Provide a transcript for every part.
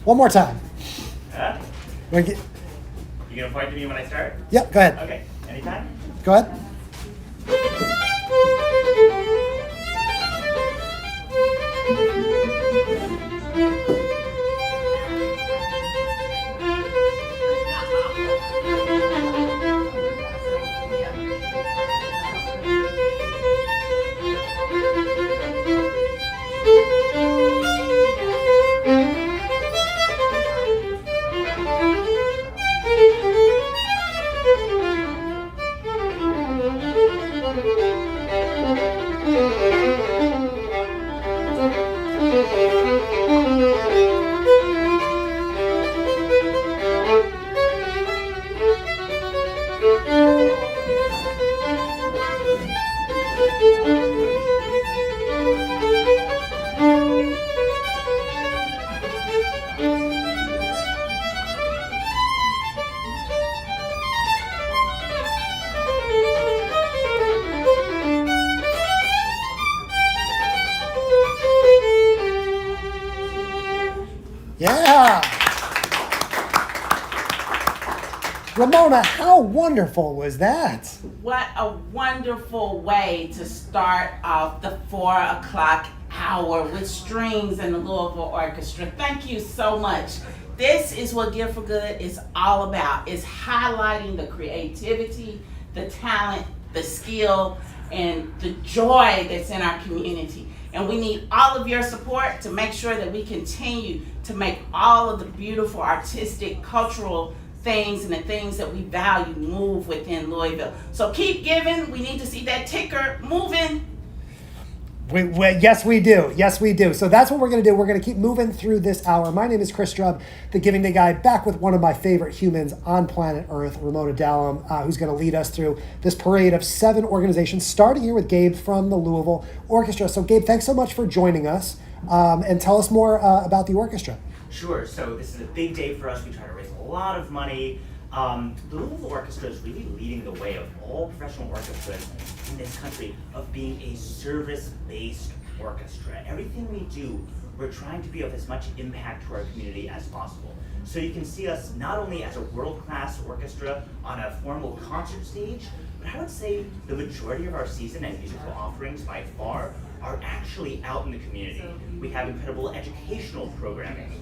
One more time. Huh? You You gonna point to me when I start? Yep, go ahead. Okay, anytime? Go ahead. Yeah. Ramona, how wonderful was that? What a wonderful way to start off the 4 o'clock hour with strings and the Louisville Orchestra. Thank you so much. This is what Give for Good is all about. It's highlighting the creativity, the talent, the skill, and the joy that's in our community. And we need all of your support to make sure that we continue to make all of the beautiful artistic, cultural things and the things that we value move within Louisville. So keep giving. We need to see that ticker moving. Yes, we do. Yes, we do. So that's what we're going to do. We're going to keep moving through this hour. My name is Chris Drubb, the Giving Day Guy, back with one of my favorite humans on planet Earth, Ramona Dallum, who's going to lead us through this parade of 7 organizations, starting here with Gabe from the Louisville Orchestra. So Gabe, thanks so much for joining us, and tell us more about the orchestra. Sure, so this is a big day for us. We try to raise a lot of money. The Louisville Orchestra is really leading the way of all professional orchestras in this country of being a service-based orchestra. Everything we do, we're trying to be of as much impact to our community as possible. So you can see us not only as a world-class orchestra on a formal concert stage, but I would say the majority of our season and musical offerings by far are actually out in the community. We have incredible educational programming.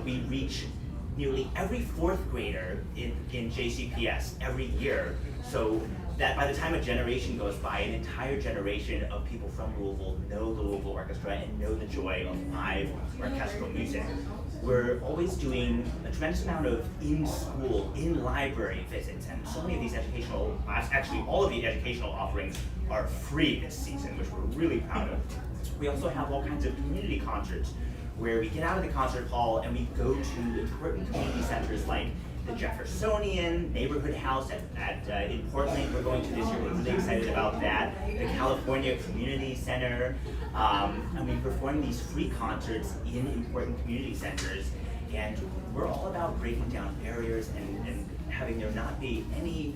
We reach nearly every 4th grader in JCPS every year, so that by the time a generation goes by, an entire generation of people from Louisville know the Louisville Orchestra and know the joy of live orchestral music. We're always doing a tremendous amount of in-school, in-library visits, and so many of these educational, actually all of the educational offerings are free this season, which we're really proud of. We also have all kinds of community concerts where we get out of the concert hall and we go to important community centers like the Jeffersontown neighborhood house in Portland. We're going to this year. We're really excited about that. The California Community Center, and we perform these free concerts in important community centers. And we're all about breaking down barriers and having there not be any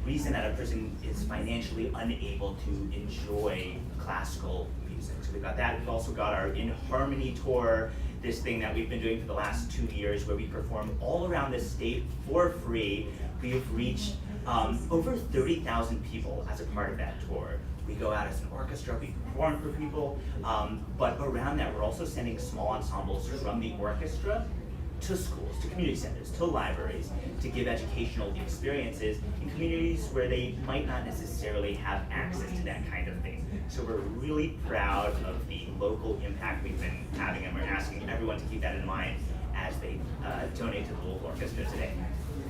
reason that a person is financially unable to enjoy classical music. So we've got that. We've also got our In Harmony tour, this thing that we've been doing for the last 2 years where we perform all around the state for free. We've reached over 30,000 people as a part of that tour. We go out as an orchestra, we perform for people, but around that we're also sending small ensembles from the orchestra to schools, to community centers, to libraries, to give educational experiences in communities where they might not necessarily have access to that kind of thing. So we're really proud of the local impact we've been having, and we're asking everyone to keep that in mind as they donate to the Louisville Orchestra today.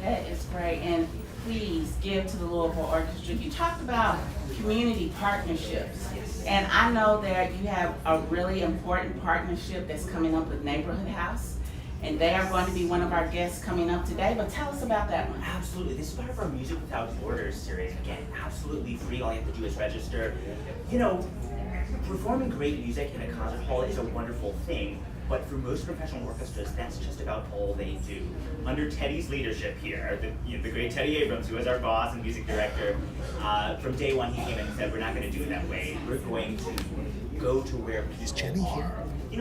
That is great, and please give to the Louisville Orchestra. You talked about community partnerships, and I know that you have a really important partnership that's coming up with Neighborhood House, and they are going to be one of our guests coming up today, but tell us about that one. Absolutely, this is part of our Music Without Borders series. Again, absolutely free, all you have to do is register. You know, performing great music in a concert hall is a wonderful thing, but for most professional orchestras, that's just about all they do. Under Teddy's leadership here, the great Teddy Abrams, who is our boss and music director, from day one he came in and said, we're not going to do it that way. We're going to go to where people Is Jenny here?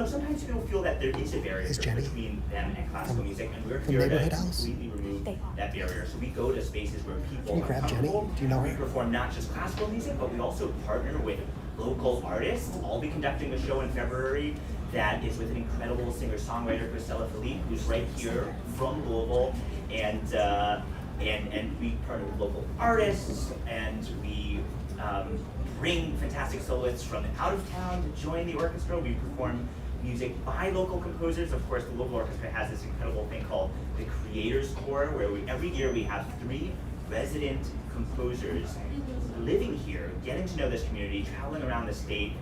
sometimes people feel that there is a barrier between them and classical music, and we're here to completely remove that barrier. So we go to spaces where people are comfortable. Do you know her? We perform not just classical music, but we also partner with local artists. I'll be conducting a show in February that is with an incredible singer-songwriter, Priscilla Philippe, who's right here from Louisville, and we partner with local artists, and we bring fantastic soloists from out of town to join the orchestra. We perform music by local composers. Of course, the Louisville Orchestra has this incredible thing called the Creators Corps, where every year we have 3 resident composers living here, getting to know this community, traveling around the state.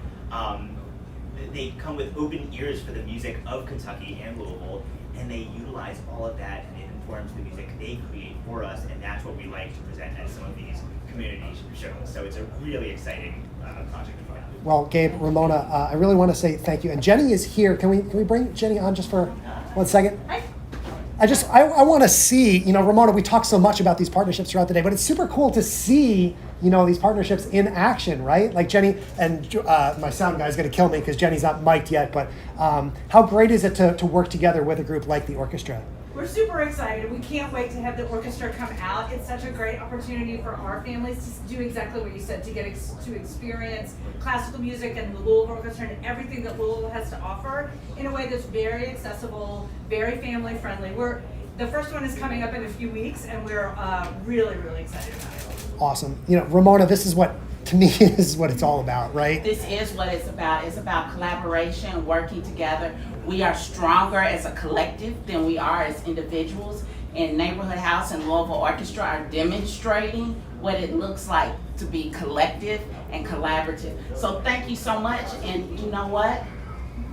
They come with open ears for the music of Kentucky and Louisville, and they utilize all of that, and it informs the music they create for us, and that's what we like to present at some of these community shows. So it's a really exciting project. Well, Gabe, Ramona, I really want to say thank you. And Jenny is here. Can we bring Jenny on just for 1 second? Hi. I want to see, Ramona, we talk so much about these partnerships throughout the day, but it's super cool to see, these partnerships in action, right? Like Jenny, and my sound guy's going to kill me because Jenny's not mic'd yet, but how great is it to work together with a group like the orchestra? We're super excited. We can't wait to have the orchestra come out. It's such a great opportunity for our families to do exactly what you said, to get to experience classical music and the Louisville Orchestra and everything that Louisville has to offer in a way that's very accessible, very family friendly. The first one is coming up in a few weeks, and we're really, really excited about it. Awesome. Ramona, this is what, to me, is what it's all about, right? This is what it's about. It's about collaboration, working together. We are stronger as a collective than we are as individuals. And Neighborhood House and Louisville Orchestra are demonstrating what it looks like to be collective and collaborative. So thank you so much. And you know what?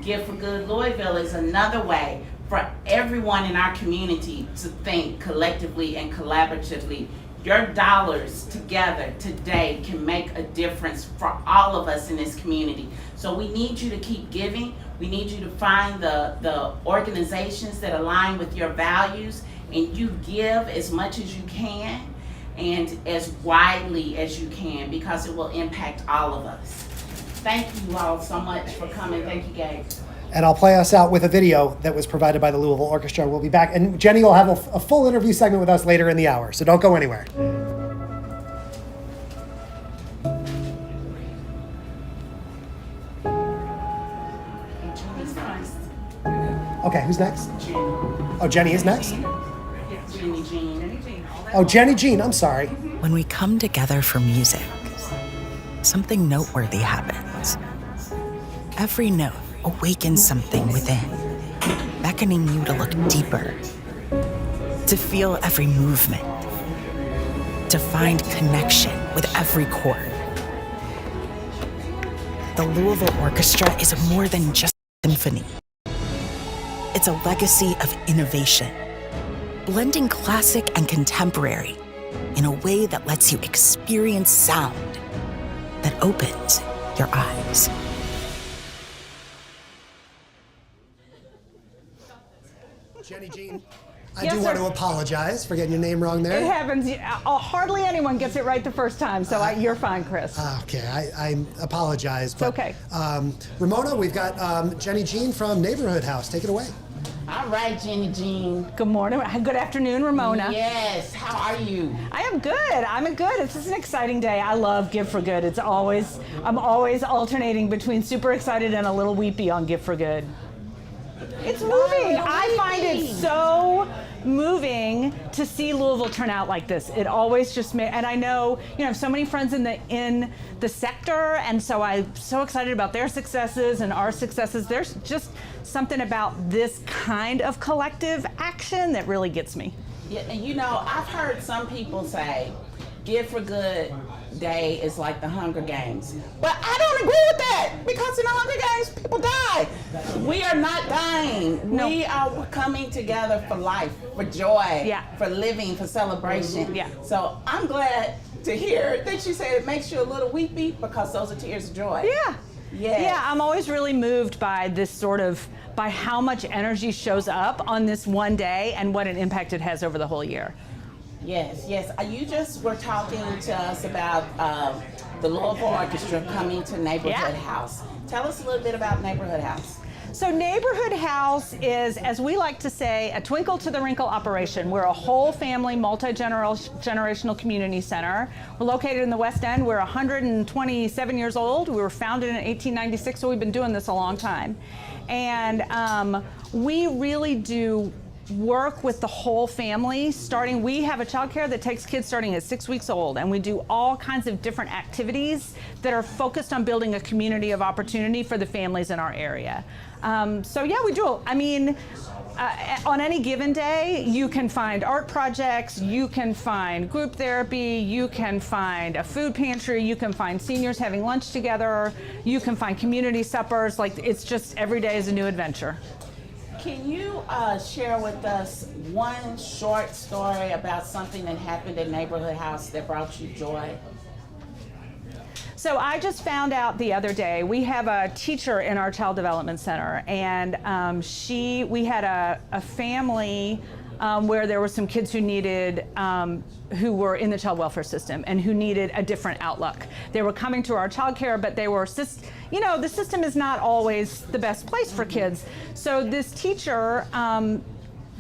Give for Good Louisville is another way for everyone in our community to think collectively and collaboratively. Your dollars together today can make a difference for all of us in this community. So we need you to keep giving. We need you to find the organizations that align with your values, and you give as much as you can and as widely as you can, because it will impact all of us. Thank you all so much for coming. Thank you, Gabe. And I'll play us out with a video that was provided by the Louisville Orchestra. We'll be back. And Jenny will have a full interview segment with us later in the hour, so don't go anywhere. Okay, who's next? Oh, Jenny is next? Jenny Jean. Oh, Jenny Jean, I'm sorry. When we come together for music, something noteworthy happens. Every note awakens something within, beckoning you to look deeper, to feel every movement, to find connection with every chord. The Louisville Orchestra is more than just a symphony. It's a legacy of innovation, blending classic and contemporary in a way that lets you experience sound that opens your eyes. Jenny Jean, I do want to apologize for getting your name wrong there. It happens. Hardly anyone gets it right the first time, so you're fine, Chris. Okay, I apologize. But, okay. Ramona, we've got Jenny Jean from Neighborhood House. Take it away. All right, Jenny Jean. Good morning. Good afternoon, Ramona. Yes, how are you? I am good. I'm good. It's just an exciting day. I love Give for Good. I'm always alternating between super excited and a little weepy on Give for Good. It's moving. I find it so moving to see Louisville turn out like this. It always just and I know, I have so many friends in the sector, and so I'm so excited about their successes and our successes. There's just something about this kind of collective action that really gets me. Yeah, and I've heard some people say Give for Good Day is like the Hunger Games. But I don't agree with that, because in the Hunger Games, people die. We are not dying. No. We are coming together for life, for joy, Yeah. for living, for celebration. Yeah. So I'm glad to hear that you say it makes you a little weepy, because those are tears of joy. Yeah. Yes. Yeah, I'm always really moved by this by how much energy shows up on this one day and what an impact it has over the whole year. Yes. You just were talking to us about the Louisville Orchestra coming to Neighborhood House. Tell us a little bit about Neighborhood House. So Neighborhood House is, as we like to say, a twinkle to the wrinkle operation. We're a whole family, multi-generational community center. We're located in the West End. We're 127 years old. We were founded in 1896, so we've been doing this a long time. And we really do work with the whole family. We have a child care that takes kids starting at 6 weeks old, and we do all kinds of different activities that are focused on building a community of opportunity for the families in our area. So yeah, we do. I mean, on any given day, you can find art projects, you can find group therapy, you can find a food pantry, you can find seniors having lunch together, you can find community suppers. Like, it's just every day is a new adventure. Can you share with us one short story about something that happened at Neighborhood House that brought you joy? So I just found out the other day, we have a teacher in our Child Development Center, and we had a family where there were some kids who needed, who were in the child welfare system and who needed a different outlook. They were coming to our child care, but they were, the system is not always the best place for kids. So this teacher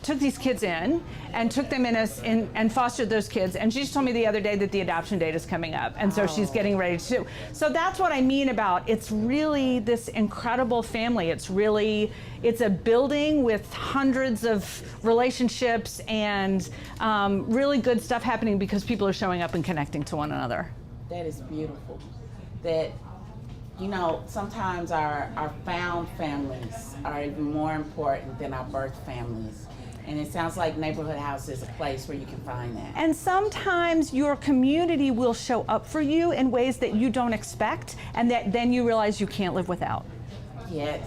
took these kids in and took them in and fostered those kids. And she just told me the other day that the adoption date is coming up. And so she's getting ready to. So that's what I mean about, it's really this incredible family. It's a building with hundreds of relationships and really good stuff happening because people are showing up and connecting to one another. That is beautiful. That, sometimes our found families are even more important than our birth families. And it sounds like Neighborhood House is a place where you can find that. And sometimes your community will show up for you in ways that you don't expect, and that then you realize you can't live without. Yes.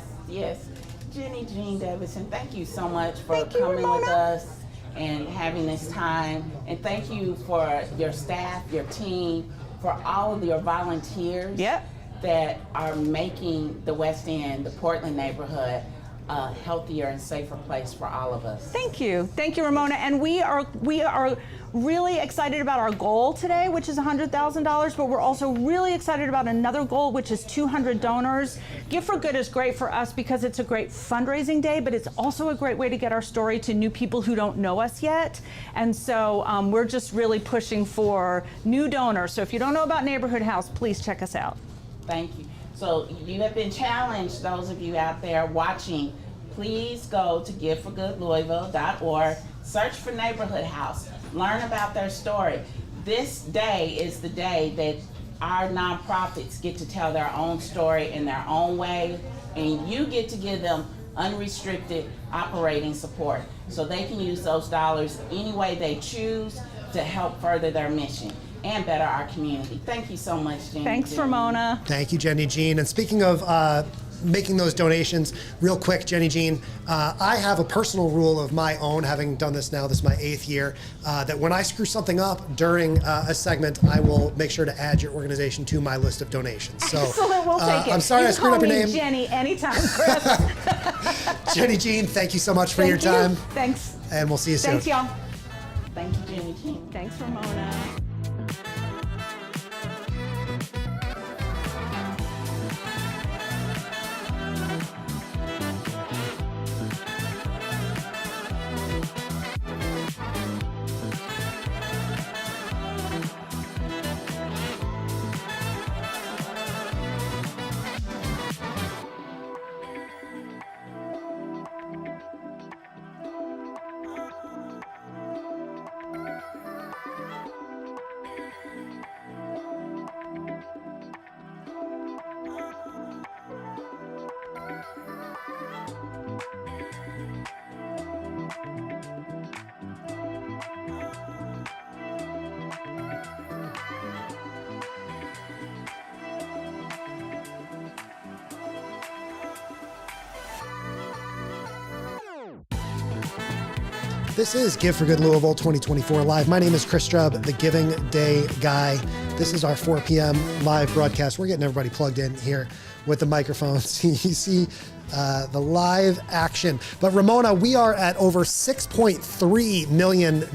Jenny Jean Davidson, thank you so much for coming Ramona. with us and having this time. And thank you for your staff, your team, for all of your volunteers that are making the West End, the Portland neighborhood, a healthier and safer place for all of us. Thank you, Ramona. And we are really excited about our goal today, which is $100,000. But we're also really excited about another goal, which is 200 donors. Gift for Good is great for us because it's a great fundraising day, but it's also a great way to get our story to new people who don't know us yet. And so we're just really pushing for new donors. So if you don't know about Neighborhood House, please check us out. Thank you. So you have been challenged, those of you out there watching, please go to giveforgoodlouisville.org, search for Neighborhood House, learn about their story. This day is the day that our nonprofits get to tell their own story in their own way, and you get to give them unrestricted operating support so they can use those dollars any way they choose to help further their mission and better our community. Thank you so much, Jenny. Thanks, Ramona. Thank you, Jenny Jean. And speaking of making those donations, real quick, Jenny Jean, I have a personal rule of my own, having done this now, this is my 8th year, that when I screw something up during a segment, I will make sure to add your organization to my list of donations. So, excellent, we'll take it. I'm sorry I screwed up your name. Jenny anytime, Chris. Jenny Jean, thank you so much for your time. Thanks. And we'll see you soon. Thanks, y'all. Thank you, Jenny Jean. Thanks, Ramona. This is Give for Good Louisville 2024 live. My name is Chris Strubb, the Giving Day guy. This is our 4 p.m. live broadcast. We're getting everybody plugged in here with the microphones. You see the live action. But Ramona, we are at over $6.3 million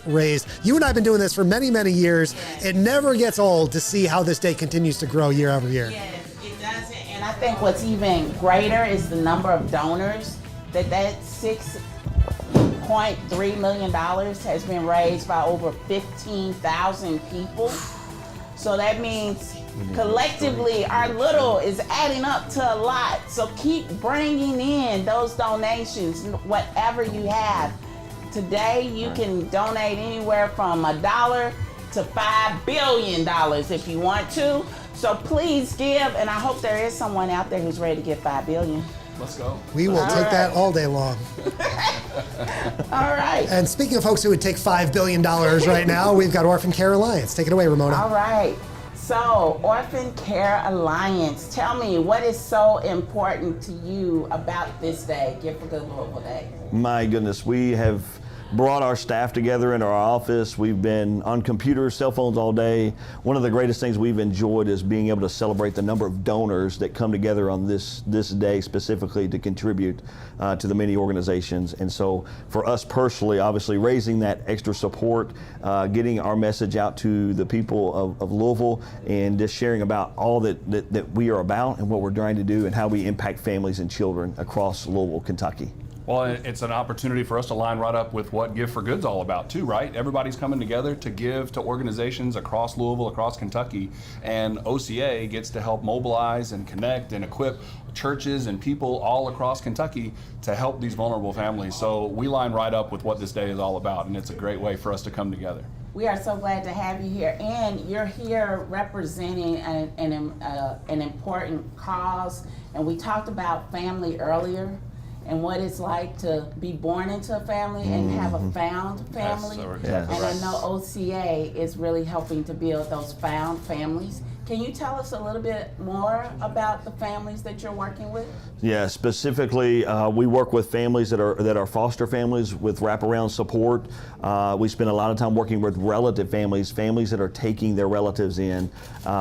raised. You and I have been doing this for many, many years. It never gets old to see how this day continues to grow year over year. Yes, it doesn't. And I think what's even greater is the number of donors. That $6.3 million has been raised by over 15,000 people. So that means collectively our little is adding up to a lot. So keep bringing in those donations, whatever you have. Today you can donate anywhere from $1 to $5 billion if you want to. So please give, and I hope there is someone out there who's ready to give $5 billion. Let's go. We will take that all day long. All right. And speaking of folks who would take $5 billion right now, we've got Orphan Care Alliance. Take it away, Ramona. All right. So, Orphan Care Alliance, tell me, what is so important to you about this day, Give for Good Louisville Day? My goodness, we have brought our staff together in our office. We've been on computers, cell phones all day. One of the greatest things we've enjoyed is being able to celebrate the number of donors that come together on this day specifically to contribute to the many organizations. And so for us personally, obviously raising that extra support, getting our message out to the people of Louisville, and just sharing about all that we are about and what we're trying to do and how we impact families and children across Louisville, Kentucky. Well, it's an opportunity for us to line right up with what Give for Good's all about too, right? Everybody's coming together to give to organizations across Louisville, across Kentucky, and OCA gets to help mobilize and connect and equip churches and people all across Kentucky to help these vulnerable families. So we line right up with what this day is all about, and it's a great way for us to come together. We are so glad to have you here, and you're here representing an important cause. And we talked about family earlier, and what it's like to be born into a family and have a found family. Yes, and I know OCA is really helping to build those found families. Can you tell us a little bit more about the families that you're working with? Yeah, specifically, we work with families that are foster families with wraparound support. We spend a lot of time working with relative families that are taking their relatives in.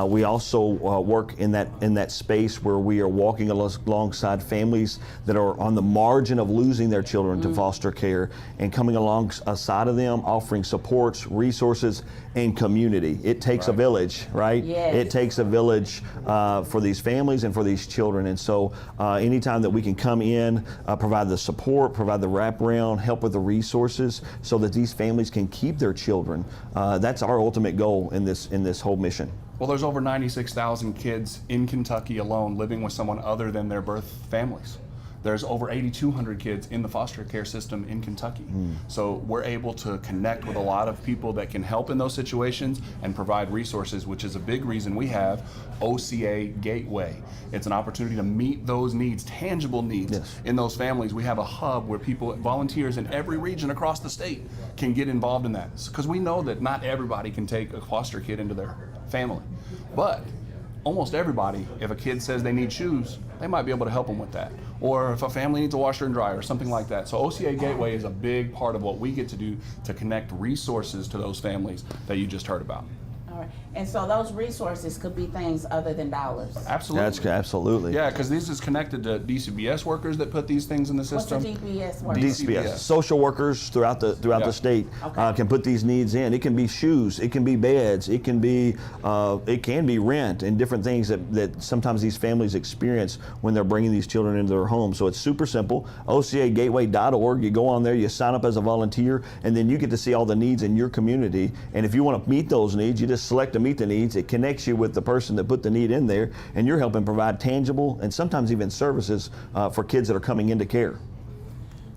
We also work in that space where we are walking alongside families that are on the margin of losing their children to foster care, and coming alongside of them, offering supports, resources, and community. It takes a village, right? Yes. It takes a village for these families and for these children. And so anytime that we can come in, provide the support, provide the wraparound, help with the resources so that these families can keep their children, that's our ultimate goal in this whole mission. Well, there's over 96,000 kids in Kentucky alone living with someone other than their birth families. There's over 8,200 kids in the foster care system in Kentucky. So we're able to connect with a lot of people that can help in those situations and provide resources, which is a big reason we have OCA Gateway. It's an opportunity to meet those needs, tangible needs in those families. We have a hub where people, volunteers in every region across the state can get involved in that. Because we know that not everybody can take a foster kid into their family. But almost everybody, if a kid says they need shoes, they might be able to help them with that. Or if a family needs a washer and dryer or something like that. So OCA Gateway is a big part of what we get to do to connect resources to those families that you just heard about. All right. And so those resources could be things other than dollars. Absolutely. That's absolutely. Yeah, because this is connected to DCBS workers that put these things in the system. What's the DBS work? DCBS. Social workers throughout the state can put these needs in. It can be shoes, it can be beds, it can be rent and different things that sometimes these families experience when they're bringing these children into their home. So it's super simple. OCAGateway.org. You go on there, you sign up as a volunteer, and then you get to see all the needs in your community. And if you want to meet those needs, you just select to meet the needs. It connects you with the person that put the need in there, and you're helping provide tangible and sometimes even services for kids that are coming into care.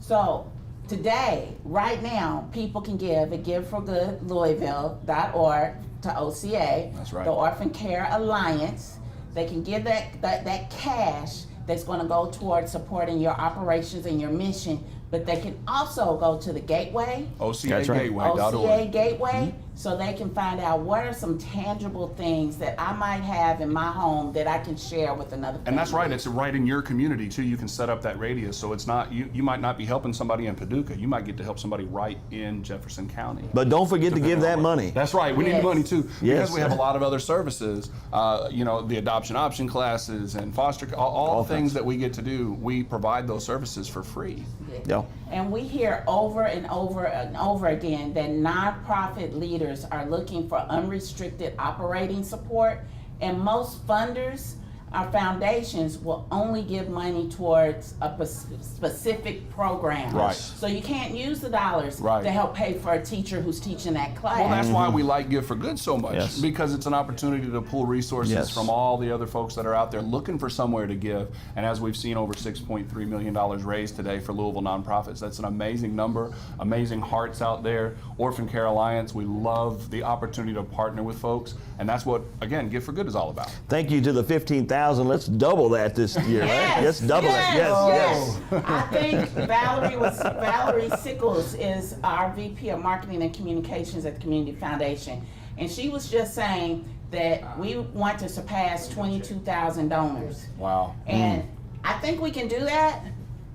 So today, right now, people can give at giveforgoodlouisville.org to OCA, That's right. the Orphan Care Alliance. They can give that cash that's going to go towards supporting your operations and your mission, but they can also go to the Gateway, OCAGateway.org. OCA Gateway, so they can find out what are some tangible things that I might have in my home that I can share with another family. And that's right, it's right in your community too. You can set up that radius, so it's not, you might not be helping somebody in Paducah, you might get to help somebody right in Jefferson County. But don't forget to give that money. That's right, we need the money too, Yes. because we have a lot of other services, the adoption option classes and foster, all the things that we get to do, we provide those services for free. Yeah. And we hear over and over and over again that nonprofit leaders are looking for unrestricted operating support, and most funders our foundations will only give money towards a specific program. Right. So you can't use the dollars Right. to help pay for a teacher who's teaching that class. Well, that's why we like Give for Good so much, Yes. because it's an opportunity to pull resources Yes. from all the other folks that are out there looking for somewhere to give. And as we've seen, over $6.3 million raised today for Louisville nonprofits. That's an amazing number, amazing hearts out there. Orphan Care Alliance, we love the opportunity to partner with folks. And that's what, again, Give for Good is all about. Thank you to the 15,000. Let's double that this year, right? Yes, double it. Yes. I think Valerie Sickles is our VP of Marketing and Communications at the Community Foundation. And she was just saying that we want to surpass 22,000 donors. Wow. And I think we can do that,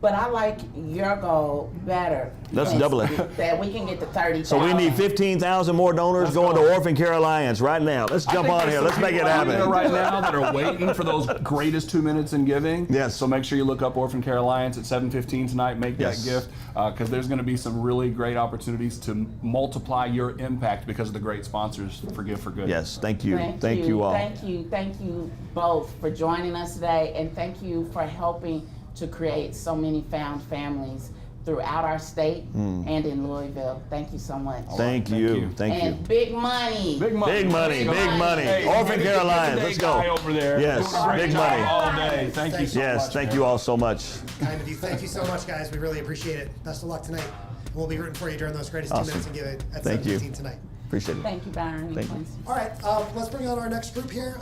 but I like your goal better. Let's Yes, double it. That we can get to 30,000. So we need 15,000 more donors going to Orphan Care Alliance right now. Let's jump on here. Let's make it happen. Right now that are waiting for those greatest 2 minutes in giving. Yes. So make sure you look up Orphan Care Alliance at 7:15 tonight. Make Yes. that gift, because there's going to be some really great opportunities to multiply your impact because of the great sponsors for Give for Good. Yes, thank you. Thank you all. Thank you both for joining us today, and thank you for helping to create so many found families throughout our state and in Louisville. Thank you so much. Thank you. Thank you. And big money. Big money. Big money. Big money. Hey, Orphan Care Alliance. Today Let's go. guy over there. Yes, Doing a great big job money. all day. Thank you so much. Yes, thank man. you all so much. Kind of you. Thank you so much, guys. We really appreciate it. Best of luck tonight. We'll be rooting for you during those greatest 2 Awesome. minutes and give it at Thank you. 7:15 tonight. Appreciate it. Thank you, Byron. Thank you. All right, let's bring on our next group here.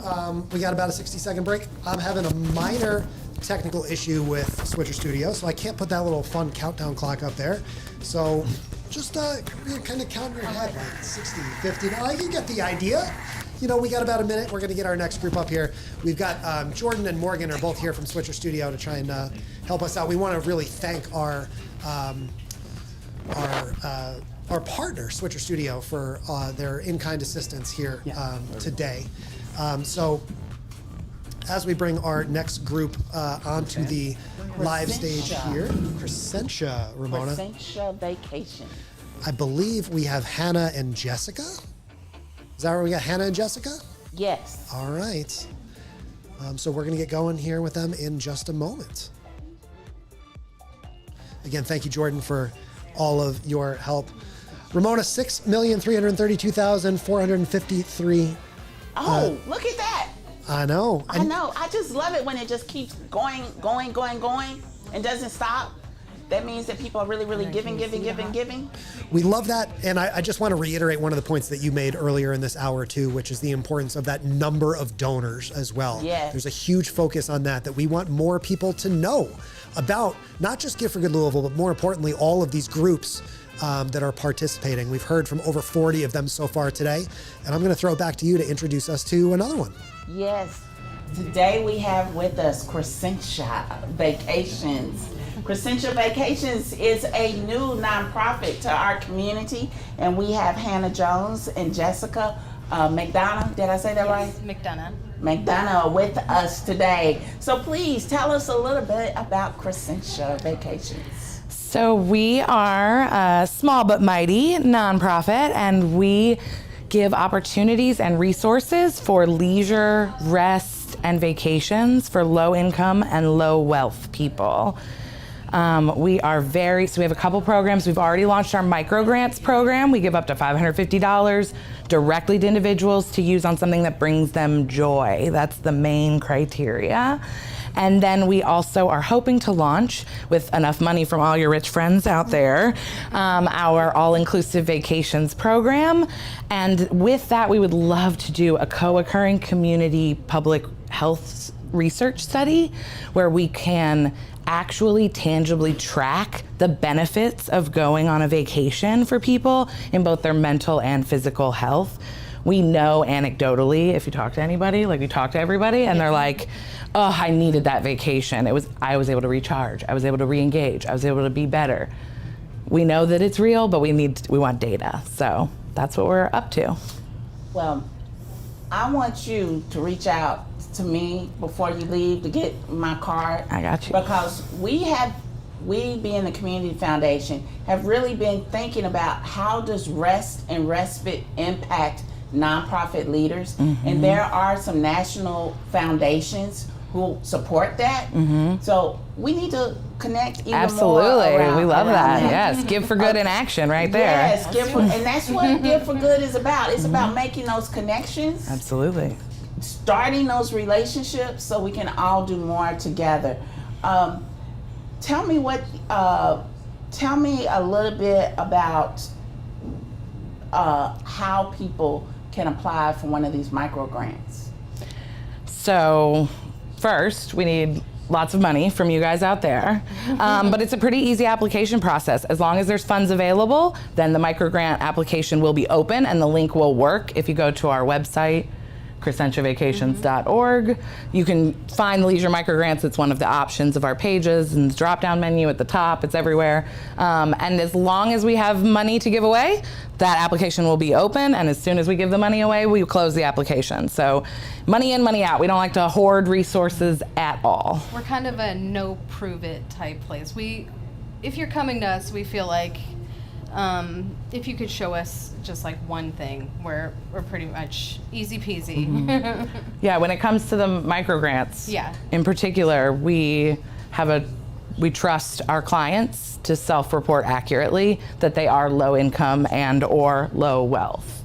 We got about a 60-second break. I'm having a minor technical issue with Switcher Studio, so I can't put that little fun countdown clock up there. So just kind of count in your head, like 60, 50. Now, you get the idea. You know, we got about a minute. We're going to get our next group up here. We've got Jordan and Morgan are both here from Switcher Studio to try and help us out. We want to really thank our partner, Switcher Studio, for their in-kind assistance here today. So as we bring our next group onto the live stage here, Crescentia, Ramona. Crescentia Vacation. I believe we have Hannah and Jessica. Is that where we got Hannah and Jessica? Yes. All right. So we're going to get going here with them in just a moment. Again, thank you, Jordan, for all of your help. Ramona, 6,332,453. Oh, look at that. I know. I know. I just love it when it just keeps going, and doesn't stop. That means that people are really, really giving. We love that, and I just want to reiterate one of the points that you made earlier in this hour too, which is the importance of that number of donors as well. Yes. There's a huge focus on that we want more people to know about, not just Give for Good Louisville, but more importantly, all of these groups that are participating. We've heard from over 40 of them so far today, and I'm going to throw it back to you to introduce us to another one. Yes. Today we have with us Crescentia Vacations. Crescentia Vacations is a new nonprofit to our community, and we have Hannah Jones and Jessica McDonough. Did I say that right? McDonough with us today. So please tell us a little bit about Crescentia Vacations. So we are a small but mighty nonprofit, and we give opportunities and resources for leisure, rest, and vacations for low income and low wealth people. So we have a couple programs. We've already launched our micro grants program. We give up to $550 directly to individuals to use on something that brings them joy. That's the main criteria. And then we also are hoping to launch, with enough money from all your rich friends out there, our all-inclusive vacations program. And with that, we would love to do a co-occurring community public health research study where we can actually tangibly track the benefits of going on a vacation for people in both their mental and physical health. We know anecdotally, if you talk to anybody, like we talk to everybody, and they're like, oh, I needed that vacation. I was able to recharge. I was able to re-engage. I was able to be better. We know that it's real, but we want data. So that's what we're up to. Well, I want you to reach out to me before you leave to get my card. I got you. Because we being the Community Foundation, have really been thinking about how does rest and respite impact nonprofit leaders. Mm-hmm. And there are some national foundations who support that. So we need to connect even more. Absolutely, we love around that. Yes, give for good in action, right there. Yes, and that's what Give for Good is about. It's about making those connections, Absolutely. starting those relationships, so we can all do more together. Tell me a little bit about how people can apply for one of these micro grants. So first, we need lots of money from you guys out there. But it's a pretty easy application process. As long as there's funds available, then the microgrant application will be open and the link will work. If you go to our website, crescentiavacations.org, you can find the leisure microgrants. It's one of the options of our pages and the drop-down menu at the top. It's everywhere. And as long as we have money to give away, that application will be open, and as soon as we give the money away, we close the application. So money in, money out. We don't like to hoard resources at all. We're kind of a no prove it type place. If you're coming to us, we feel like if you could show us just like one thing, we're pretty much easy peasy. Yeah, when it comes to the microgrants, Yeah. in particular, we trust our clients to self-report accurately that they are low income and or low wealth.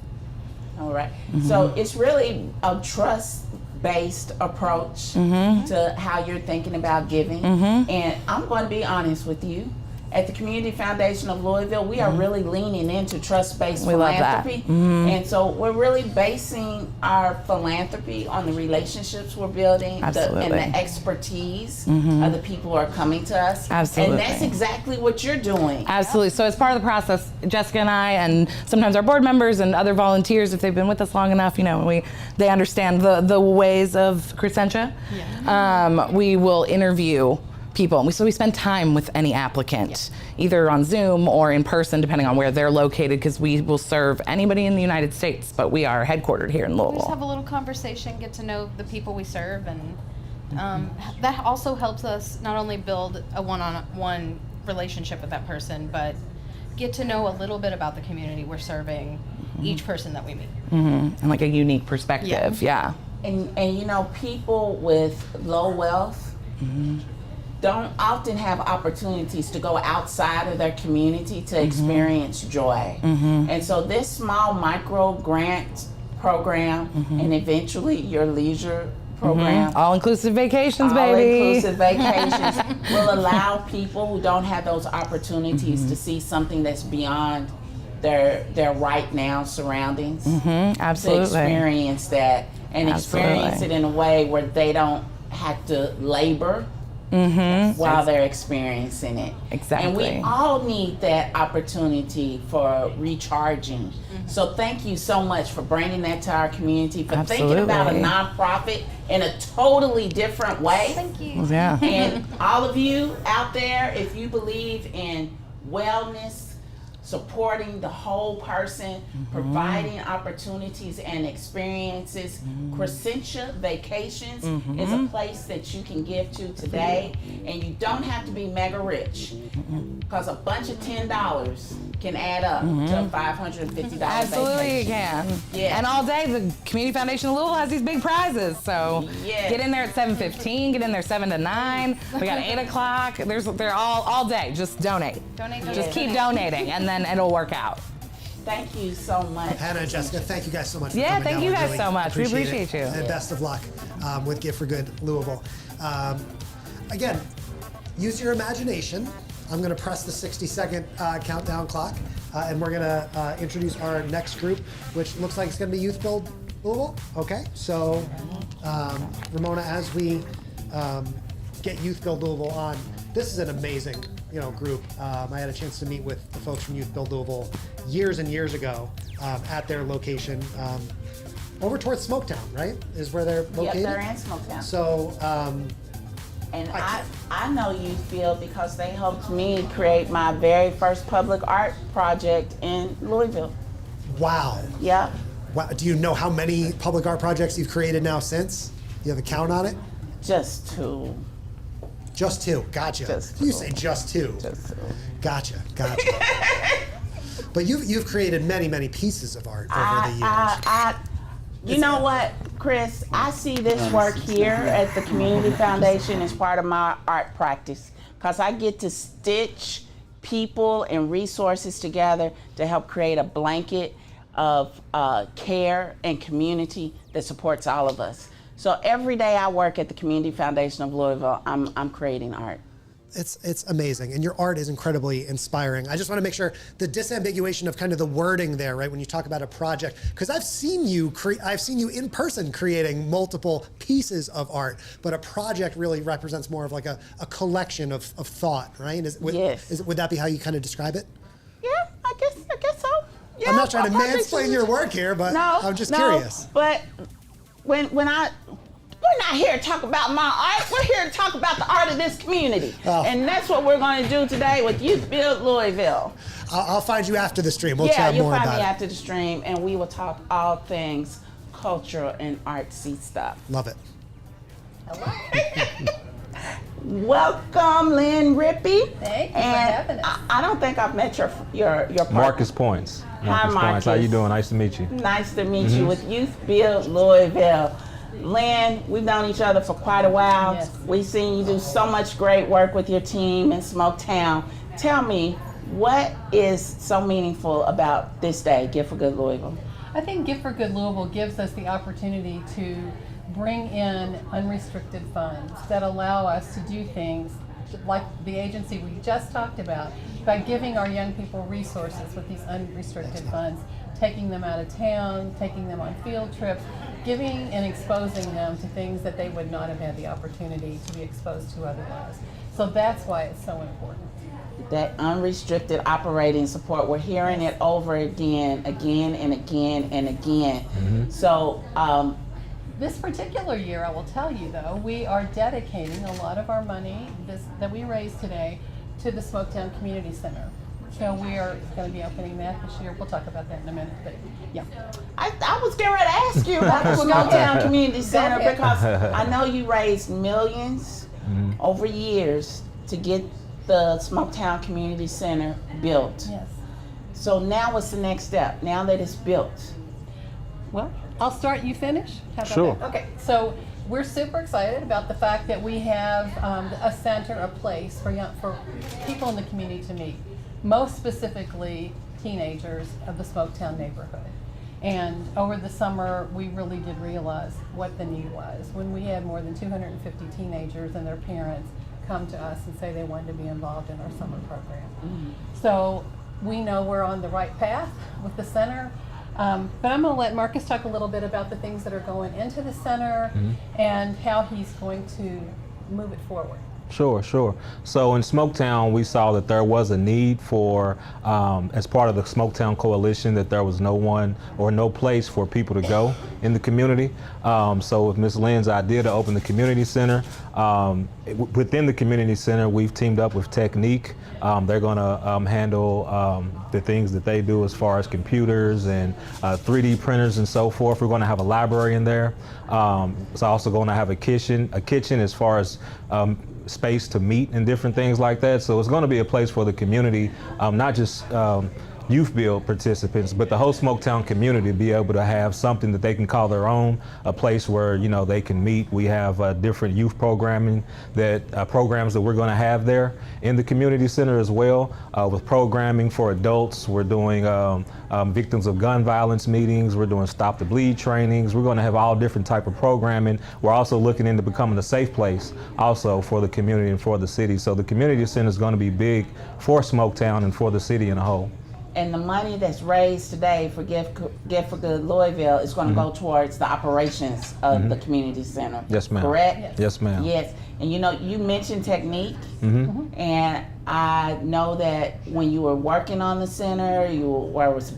All right. So it's really a trust-based approach to how you're thinking about giving. And I'm going to be honest with you. At the Community Foundation of Louisville, we are really leaning into trust-based philanthropy. And so we're really basing our philanthropy on the relationships we're building and the expertise of the people who are coming to us. Absolutely. And that's exactly what you're doing. Absolutely. So as part of the process, Jessica and I, and sometimes our board members and other volunteers, if they've been with us long enough, they understand the ways of Crescentia. We will interview people. So we spend time with any applicant, either on Zoom or in person, depending on where they're located, because we will serve anybody in the United States, but we are headquartered here in We just Louisville. have a little conversation, get to know the people we serve, and that also helps us not only build a one-on-one relationship with that person, but get to know a little bit about the community we're serving, each person that we meet. And like a unique perspective, yeah. And people with low wealth don't often have opportunities to go outside of their community to experience joy. And so this small micro grant program and eventually your leisure program, All-inclusive vacations, baby. all-inclusive vacations, will allow people who don't have those opportunities to see something that's beyond their right now surroundings. Absolutely. To experience that and experience it in a way where they don't have to labor while they're experiencing it. Exactly. And we all need that opportunity for recharging. So thank you so much for bringing that to our community, for thinking about a nonprofit in a totally different way. Thank you. Yeah. And all of you out there, if you believe in wellness, supporting the whole person, providing opportunities and experiences, Crescentia Vacations is a place that you can give to today, and you don't have to be mega rich, because a bunch of $10 can add up to a $550 Absolutely you can. Yeah. And all day, the Community Foundation of Louisville has these big prizes. So get in there at 7:15, get in there 7 to 9. We got 8 o'clock. They're all day. Just donate. Just keep donating, and then it'll work out. Thank you so much. Hannah and Jessica, thank you guys so much for Yeah, coming thank down. you We guys really so much. We appreciate it. you. And best of luck with Gift for Good Louisville. Again, use your imagination. I'm going to press the 60-second countdown clock, and we're going to introduce our next group, which looks like it's going to be Youth Build Louisville. Okay, so Ramona, as we get Youth Build Louisville on, this is an amazing group. I had a chance to meet with the folks from Youth Build Louisville years and years ago at their location over towards Smoketown, right? Is where they're located? Yep, they're in Smoketown. So, and I know Youthfield because they helped me create my very first public art project in Louisville. Wow. Yep. Wow. Do you know how many public art projects you've created now since? Do you have a count on it? Just 2. Just 2. Gotcha. Just You 2. say just 2. Just 2. Gotcha. But you've created many pieces of art over the years. You know what, Chris? I see this work here at the Community Foundation as part of my art practice, because I get to stitch people and resources together to help create a blanket of care and community that supports all of us. So every day I work at the Community Foundation of Louisville, I'm creating art. It's amazing, and your art is incredibly inspiring. I just want to make sure the disambiguation of kind of the wording there, right? When you talk about a project, because I've seen you in person creating multiple pieces of art, but a project really represents more of like a collection of thought, right? Yes. Would that be how you kind of describe it? Yeah, I guess so. Yeah, I'm not trying to mansplain your work here, but I'm just curious. But we're not here to talk about my art. We're here to talk about the art of this community. Oh. And that's what we're going to do today with Youth Build Louisville. I'll find you after the stream. We'll chat more about it. Yeah, you'll find me after the stream, and we will talk all things cultural and artsy stuff. Love it. Welcome, Lynn Rippey. Thank you for having us. I don't think I've met your partner. Marcus Points. Hi, Marcus. How you doing? Nice to meet you. Nice to meet you with Youth Build Louisville. Lynn, we've known each other for quite a while. Yes. We've seen you do so much great work with your team in Smoketown. Tell me, what is so meaningful about this day, Gift for Good Louisville? I think Gift for Good Louisville gives us the opportunity to bring in unrestricted funds that allow us to do things like the agency we just talked about, by giving our young people resources with these unrestricted funds, taking them out of town, taking them on field trips, giving and exposing them to things that they would not have had the opportunity to be exposed to otherwise. So that's why it's so important. That unrestricted operating support, we're hearing it over again and again and again. Mm-hmm. So, this particular year, I will tell you though, we are dedicating a lot of our money that we raised today to the Smoketown Community Center. So we are going to be opening that this year. We'll talk about that in a minute, but yeah. I was getting ready to ask you about the Smoketown Community Center, because I know you raised millions over years to get the Smoketown Community Center built. Yes. So now what's the next step, now that it's built? Well, I'll start, you finish? How about Sure. that? Okay, so we're super excited about the fact that we have a center, a place for people in the community to meet, most specifically teenagers of the Smoketown neighborhood. And over the summer, we really did realize what the need was. When we had more than 250 teenagers and their parents come to us and say they wanted to be involved in our summer program. Mm-hmm. So we know we're on the right path with the center. But I'm going to let Marcus talk a little bit about the things that are going into the center and how he's going to move it forward. Sure. So in Smoketown, we saw that there was a need for, as part of the Smoketown Coalition, that there was no one or no place for people to go in the community. So with Ms. Lynn's idea to open the community center, within the community center, we've teamed up with Technique. They're going to handle the things that they do as far as computers and 3D printers and so forth. We're going to have a library in there. It's also going to have a kitchen as far as space to meet and different things like that. So it's going to be a place for the community, not just Youth Build participants, but the whole Smoketown community to be able to have something that they can call their own, a place where they can meet. We have different youth programming programs that we're going to have there in the community center as well, with programming for adults. We're doing victims of gun violence meetings. We're doing Stop the Bleed trainings. We're going to have all different type of programming. We're also looking into becoming a safe place also for the community and for the city. So the community center is going to be big for Smoketown and for the city in a whole. And the money that's raised today for Gift for Good Louisville is going to go towards the operations of the community center. Yes, ma'am. Correct? Yes, ma'am. Yes. And you mentioned Technique, and I know that when you were working on the center,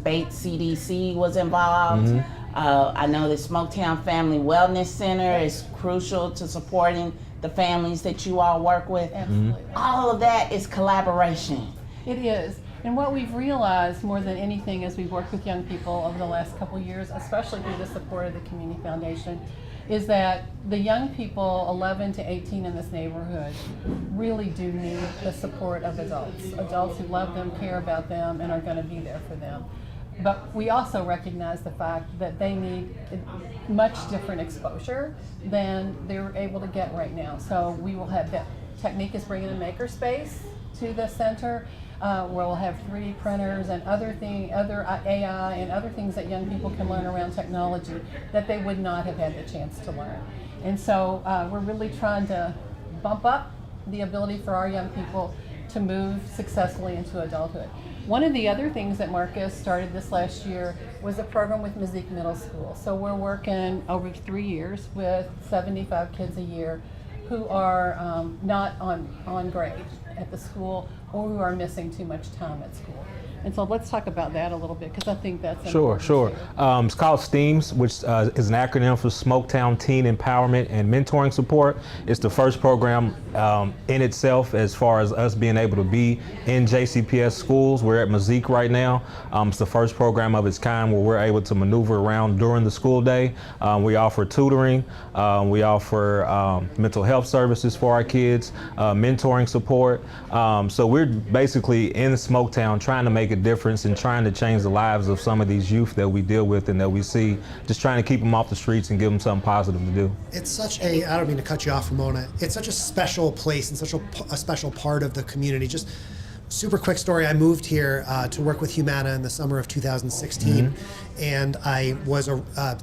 Bates CDC was involved. I know the Smoketown Family Wellness Center is crucial to supporting the families that you all work with. Absolutely. All of that is collaboration. It is. And what we've realized more than anything as we've worked with young people over the last couple of years, especially through the support of the Community Foundation, is that the young people 11 to 18 in this neighborhood really do need the support of adults who love them, care about them, and are going to be there for them. But we also recognize the fact that they need much different exposure than they're able to get right now. So we will have that. Technique is bringing a makerspace to the center. We'll have 3D printers and other AI and other things that young people can learn around technology that they would not have had the chance to learn. And so we're really trying to bump up the ability for our young people to move successfully into adulthood. One of the other things that Marcus started this last year was a program with Mazik Middle School. So we're working over 3 years with 75 kids a year who are not on grade at the school or who are missing too much time at school. And so let's talk about that a little bit, because I think that's Sure. important. It's called STEAMS, which is an acronym for Smoketown Teen Empowerment and Mentoring Support. It's the first program in itself as far as us being able to be in JCPS schools. We're at Mazik right now. It's the first program of its kind where we're able to maneuver around during the school day. We offer tutoring. We offer mental health services for our kids, mentoring support. So we're basically in Smoketown trying to make a difference and trying to change the lives of some of these youth that we deal with and that we see, just trying to keep them off the streets and give them something positive to do. It's such a, I don't mean to cut you off, Ramona, it's such a special place and such a special part of the community. Just super quick story, I moved here to work with Humana in the summer of 2016, and I was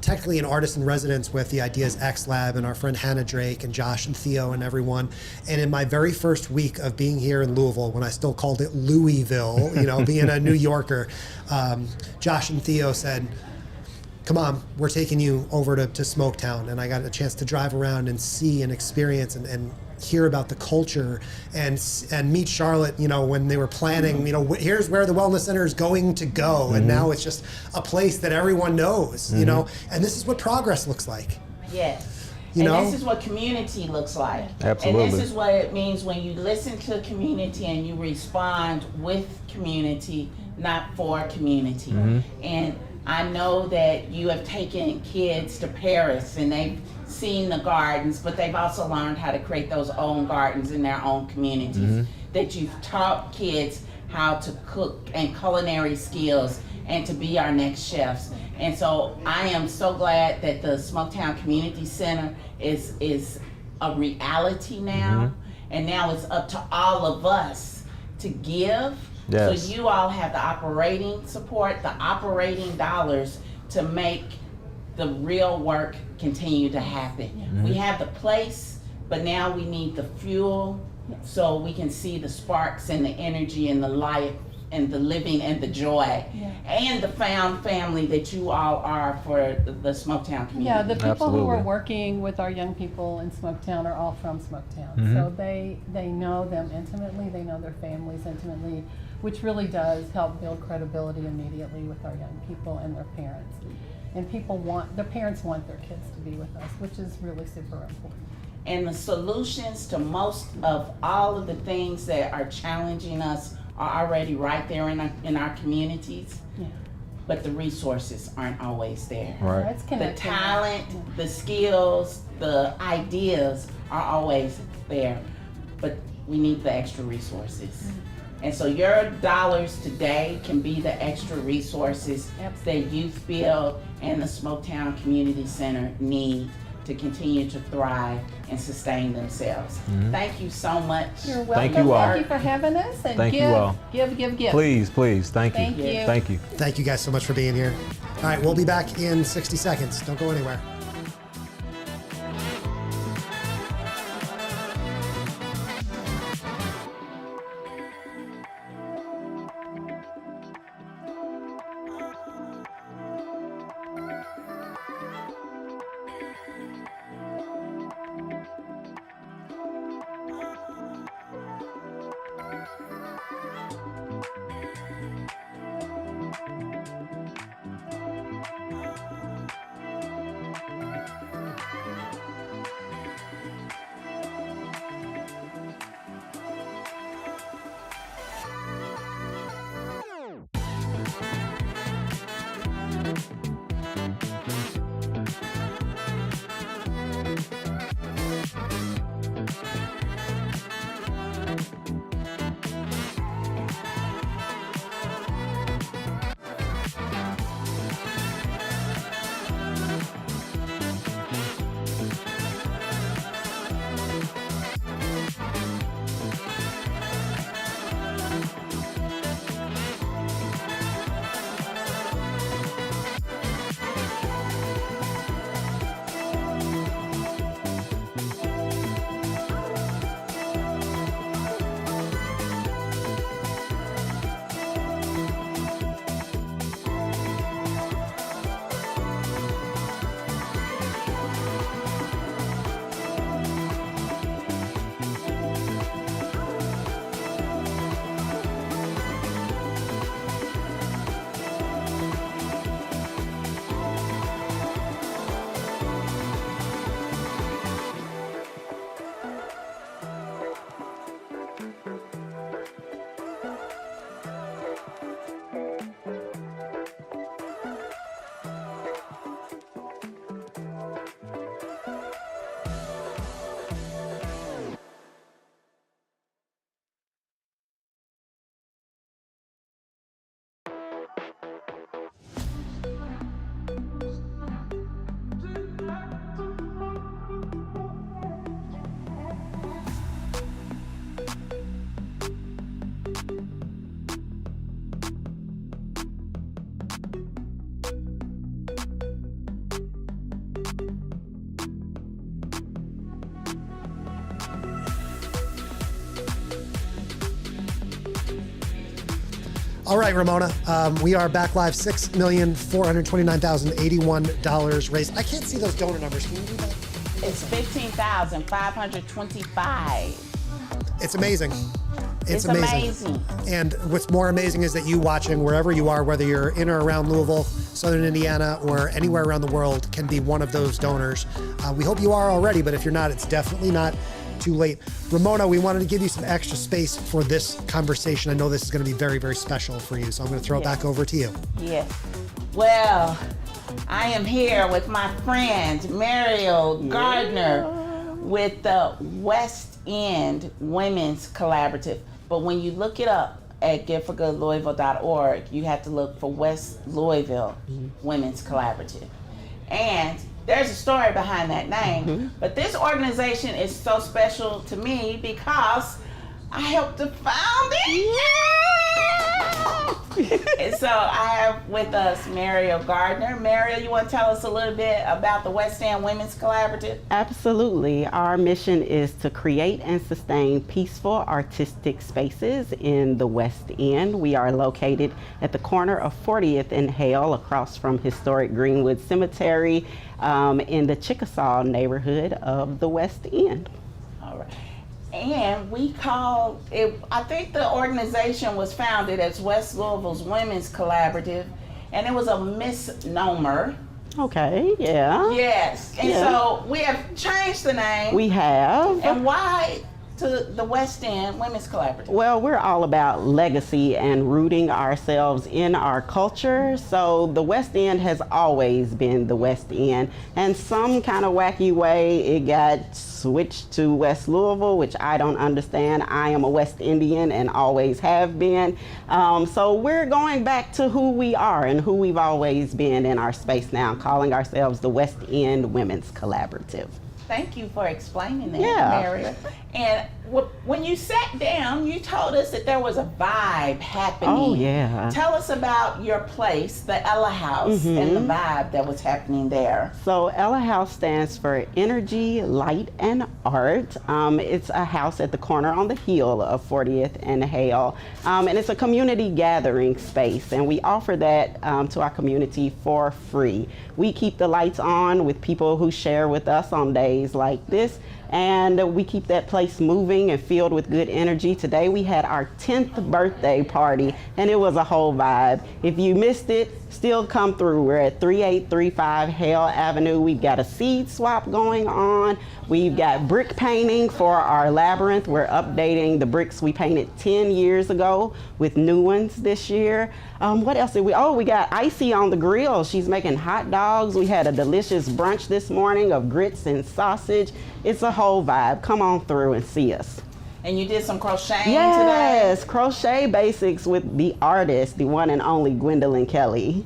technically an artist in residence with the Ideas X Lab and our friend Hannah Drake and Josh and Theo and everyone. And in my very first week of being here in Louisville, when I still called it Louisville, you know, being a New Yorker, Josh and Theo said, come on, we're taking you over to Smoketown. And I got a chance to drive around and see and experience and hear about the culture and meet Charlotte, you know, when they were planning, you know, here's where the wellness center is going to go. And now it's just a place that everyone knows, you know, and this is what progress looks like. Yes. You know? This is what community looks like. Absolutely. And this is what it means when you listen to community and you respond with community, not for community. And I know that you have taken kids to Paris and they've seen the gardens, but they've also learned how to create those own gardens in their own communities. That you've taught kids how to cook and culinary skills and to be our next chefs. And so I am so glad that the Smoketown Community Center is a reality now. And now it's up to all of us to give. Yes. So you all have the operating support, the operating dollars to make the real work continue to happen. We have the place, but now we need the fuel so we can see the sparks and the energy and the life and the living and the joy and the found family that you all are for the Smoketown community. Yeah, the people who are Absolutely. working with our young people in Smoketown are all from Smoketown. So they know them intimately, they know their families intimately, which really does help build credibility immediately with our young people and their parents. And their parents want their kids to be with us, which is really super important. And the solutions to most of all of the things that are challenging us are already right there in our communities. But the resources aren't always there. Right. That's The connected. talent, the skills, the ideas are always there, but we need the extra resources. And so your dollars today can be the extra resources that Youth Build and the Smoketown Community Center need to continue to thrive and sustain themselves. Thank you so much. You're welcome. Thank you all. Thank you for having us. And Thank you give, all. give. Please, thank you. Thank you. Thank you. Thank you guys so much for being here. All right, we'll be back in 60 seconds. Don't go anywhere. All right, Ramona, we are back live. $6,429,081 raised. I can't see those donor numbers. Can you do that? It's 15,525. It's amazing. It's amazing. And what's more amazing is that you watching wherever you are, whether you're in or around Louisville, Southern Indiana, or anywhere around the world, can be one of those donors. We hope you are already, but if you're not, it's definitely not too late. Ramona, we wanted to give you some extra space for this conversation. I know this is going to be very, very special for you, so I'm going to throw it back over to you. Yes. Well, I am here with my friend, Mario Gardner, with the West End Women's Collaborative. But when you look it up at giveforgoodlouisville.org, you have to look for West Louisville Women's Collaborative. And there's a story behind that name, but this organization is so special to me because I helped to found it. And so I have with us Mario Gardner. Mario, you want to tell us a little bit about the West End Women's Collaborative? Absolutely. Our mission is to create and sustain peaceful artistic spaces in the West End. We are located at the corner of 40th and Hale, across from historic Greenwood Cemetery, in the Chickasaw neighborhood of the West End. All right. And we call it, I think the organization was founded as West Louisville's Women's Collaborative, and it was a misnomer. Okay, yeah. Yes, and so we have changed the name. We have. And why to the West End Women's Collaborative? Well, we're all about legacy and rooting ourselves in our culture. So the West End has always been the West End. And some kind of wacky way it got switched to West Louisville, which I don't understand. I am a West Indian and always have been. So we're going back to who we are and who we've always been in our space now, calling ourselves the West End Women's Collaborative. Thank you for explaining that, Yeah. Mario. And when you sat down, you told us that there was a vibe happening. Oh, yeah. Tell us about your place, the Ella House, and the vibe that was happening there. So Ella House stands for Energy, Light, and Art. It's a house at the corner on the hill of 40th and Hale. And it's a community gathering space, and we offer that to our community for free. We keep the lights on with people who share with us on days like this, and we keep that place moving and filled with good energy. Today we had our 10th birthday party, and it was a whole vibe. If you missed it, still come through. We're at 3835 Hale Avenue. We've got a seed swap going on. We've got brick painting for our labyrinth. We're updating the bricks we painted 10 years ago with new ones this year. What else did we, we got Icy on the grill. She's making hot dogs. We had a delicious brunch this morning of grits and sausage. It's a whole vibe. Come on through and see us. And you did some crocheting Yes, today? crochet basics with the artist, the one and only Gwendolyn Kelly.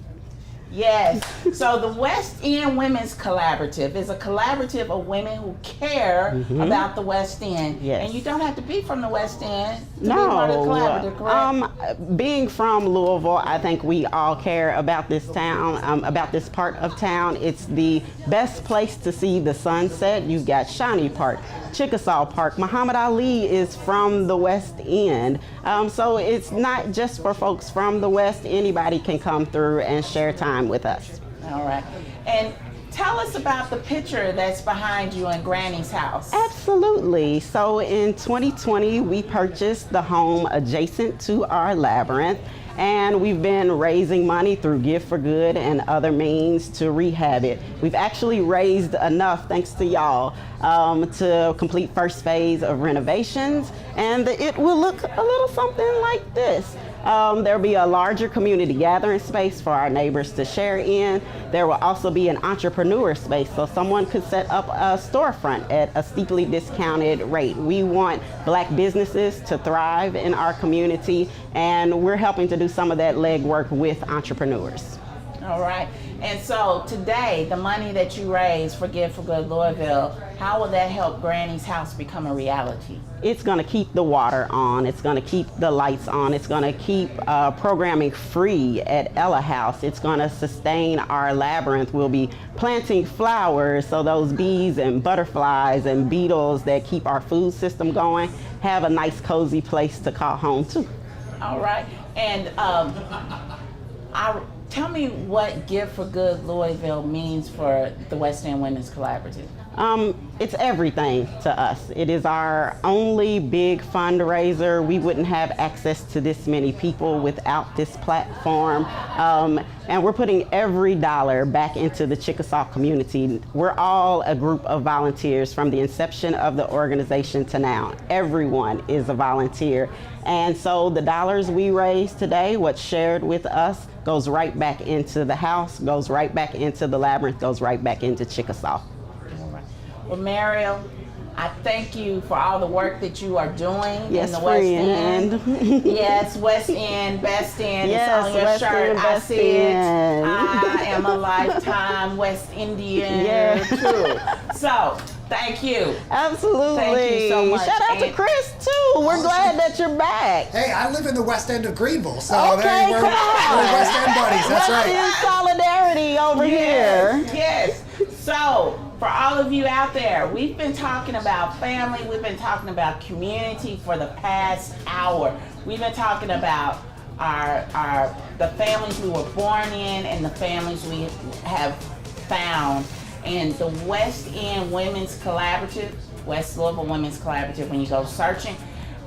Yes. So the West End Women's Collaborative is a collaborative of women who care about the West End. Yes. And you don't have to be from the West End to be part of the collaborative, correct? Being from Louisville, I think we all care about this town, about this part of town. It's the best place to see the sunset. You've got Shawnee Park, Chickasaw Park. Muhammad Ali is from the West End. So it's not just for folks from the West. Anybody can come through and share time with us. All right. And tell us about the picture that's behind you in Granny's house. Absolutely. So in 2020, we purchased the home adjacent to our labyrinth, and we've been raising money through Gift for Good and other means to rehab it. We've actually raised enough, thanks to y'all, to complete first phase of renovations, and it will look a little something like this. There'll be a larger community gathering space for our neighbors to share in. There will also be an entrepreneur space, so someone could set up a storefront at a steeply discounted rate. We want Black businesses to thrive in our community, and we're helping to do some of that legwork with entrepreneurs. All right. And so today, the money that you raise for Give for Good Louisville, how will that help Granny's house become a reality? It's going to keep the water on. It's going to keep the lights on. It's going to keep programming free at Ella House. It's going to sustain our labyrinth. We'll be planting flowers so those bees and butterflies and beetles that keep our food system going have a nice, cozy place to call home to. All right. And tell me what Give for Good Louisville means for the West End Women's Collaborative. It's everything to us. It is our only big fundraiser. We wouldn't have access to this many people without this platform. And we're putting every dollar back into the Chickasaw community. We're all a group of volunteers from the inception of the organization to now. Everyone is a volunteer. And so the dollars we raise today, what's shared with us, goes right back into the house, goes right back into the labyrinth, goes right back into Chickasaw. Well, Mariel, I thank you for all the work that you are doing Yes, in the West End. friend. Yes, West End, Best End. Yes, it's on your West shirt. End, I Best see it. End. I am a lifetime West Indian. Yeah. Too. So, thank you. Absolutely. Thank you so much. Shout out to Chris, too. We're glad that you're back. Hey, I live in the West End of Greenville, so Okay, we're come on. West End buddies. That's West right. End solidarity over here. Yes. So, for all of you out there, we've been talking about family, we've been talking about community for the past hour. We've been talking about the families we were born in and the families we have found. And the West End Women's Collaborative, West Louisville Women's Collaborative, when you go searching,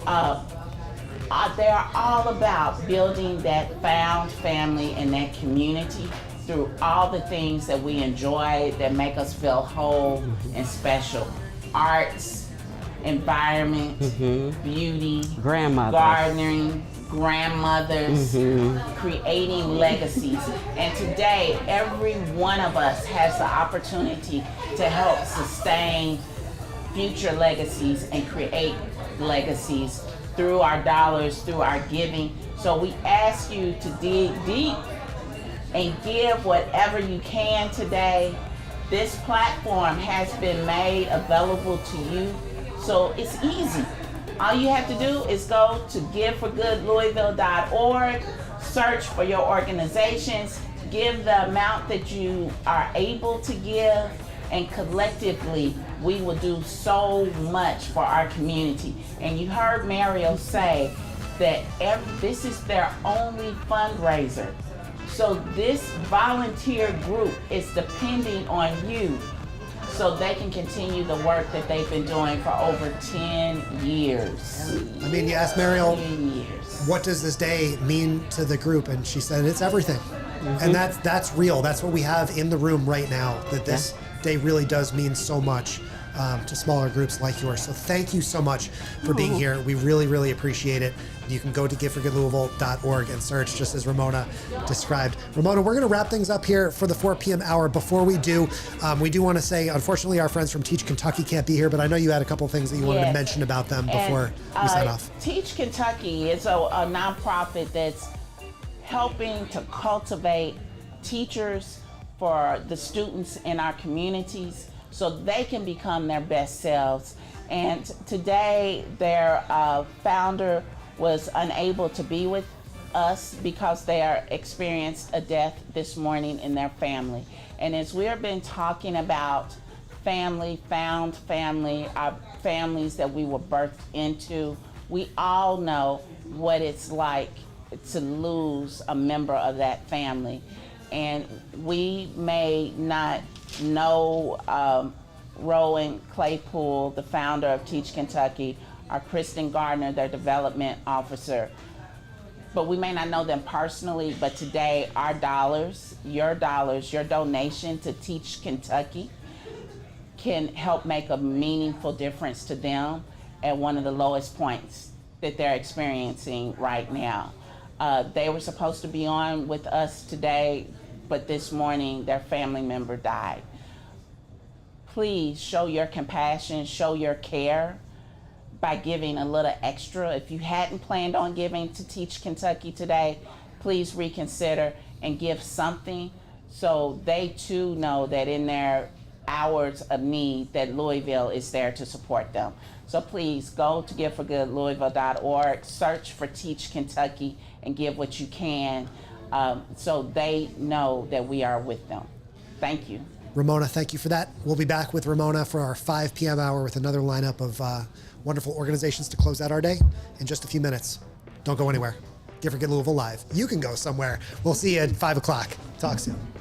they're all about building that found family and that community through all the things that we enjoy that make us feel whole and special. Arts, environment, beauty, gardening, grandmothers, creating legacies. And today, every one of us has the opportunity to help sustain future legacies and create legacies through our dollars, through our giving. So we ask you to dig deep and give whatever you can today. This platform has been made available to you, so it's easy. All you have to do is go to giveforgoodlouisville.org, search for your organizations, give the amount that you are able to give, and collectively, we will do so much for our community. And you heard Mariel say that this is their only fundraiser. So this volunteer group is depending on you so they can continue the work that they've been doing for over 10 years. I mean, you asked Mariel, 10 years. what does this day mean to the group? And she said, it's everything. And that's real. That's what we have in the room right now, that this day really does mean so much to smaller groups like yours. So thank you so much for being here. We really, really appreciate it. You can go to giveforgoodlouisville.org and search, just as Ramona described. Ramona, we're going to wrap things up here for the 4 p.m. hour. Before we do want to say, unfortunately, our friends from Teach Kentucky can't be here, but I know you had a couple of things that you wanted to mention about them before we sign off. Teach Kentucky is a nonprofit that's helping to cultivate teachers for the students in our communities so they can become their best selves. And today, their founder was unable to be with us because they experienced a death this morning in their family. And as we've been talking about family, found family, our families that we were birthed into, we all know what it's like to lose a member of that family. And we may not know Rowan Claypool, the founder of Teach Kentucky, or Kristen Gardner, their development officer, but we may not know them personally. But today, our dollars, your donation to Teach Kentucky can help make a meaningful difference to them at one of the lowest points that they're experiencing right now. They were supposed to be on with us today, but this morning their family member died. Please show your compassion, show your care by giving a little extra. If you hadn't planned on giving to Teach Kentucky today, please reconsider and give something so they too know that in their hours of need that Louisville is there to support them. So please go to giveforgoodlouisville.org, search for Teach Kentucky and give what you can so they know that we are with them. Thank you. Ramona, thank you for that. We'll be back with Ramona for our 5 p.m. hour with another lineup of wonderful organizations to close out our day in just a few minutes. Don't go anywhere. Give for Good Louisville Live. You can go somewhere. We'll see you at 5 o'clock. Talk soon.